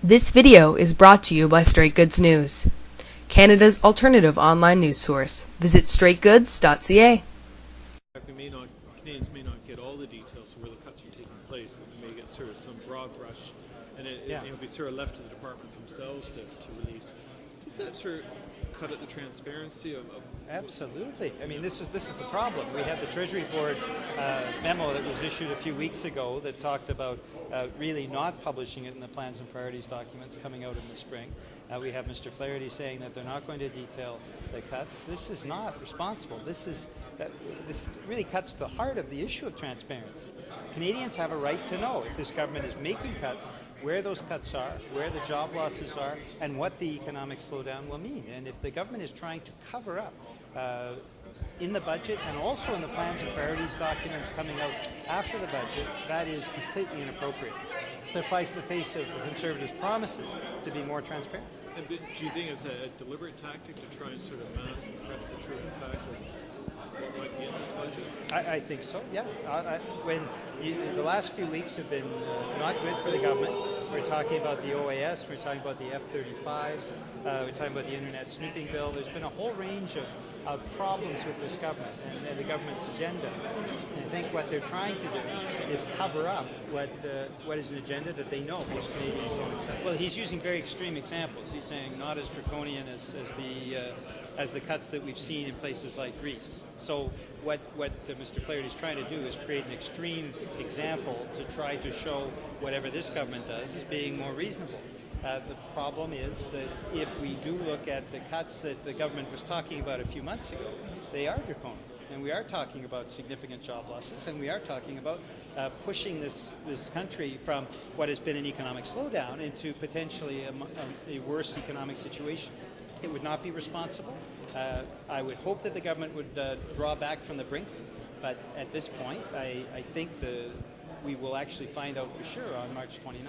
This video is brought to you by Straight Goods News, Canada's alternative online news source. Visit Straightgoods.ca. Canadians may not get all the details of where the cuts are taking place. We may get sort of some broad brush, and it'll be sort of left to the departments themselves to release. Does that sort of cut at the transparency of Absolutely. I mean, this is the problem. We have the Treasury Board memo that was issued a few weeks ago that talked about really not publishing it in the plans and priorities documents coming out in the spring. We have Mr. Flaherty saying that they're not going to detail the cuts. This is not responsible. This really cuts to the heart of the issue of transparency. Canadians have a right to know if this government is making cuts, where those cuts are, where the job losses are, and what the economic slowdown will mean. And if the government is trying to cover up in the budget and also in the plans and priorities documents coming out after the budget, that is completely inappropriate. It flies in the face of the Conservatives' promises to be more transparent. And do you think it's a deliberate tactic to try and sort of mask perhaps the true impact of what might be in this budget? I think so, yeah. The last few weeks have been not good for the government. We're talking about the OAS, we're talking about the F-35s, we're talking about the internet snooping bill. There's been a whole range of problems with this government and the government's agenda. And I think what they're trying to do is cover up what is an agenda that they know most Canadians don't accept. Well, he's using very extreme examples. He's saying not as draconian as the cuts that we've seen in places like Greece. So what Mr. Flaherty is trying to do is create an extreme example to try to show whatever this government does is being more reasonable. The problem is that if we do look at the cuts that the government was talking about a few months ago, they are draconian. And we are talking about significant job losses, and we are talking about pushing this country from what has been an economic slowdown into potentially a worse economic situation. It would not be responsible. I would hope that the government would draw back from the brink, but at this point, I think we will actually find out for sure on March 29th.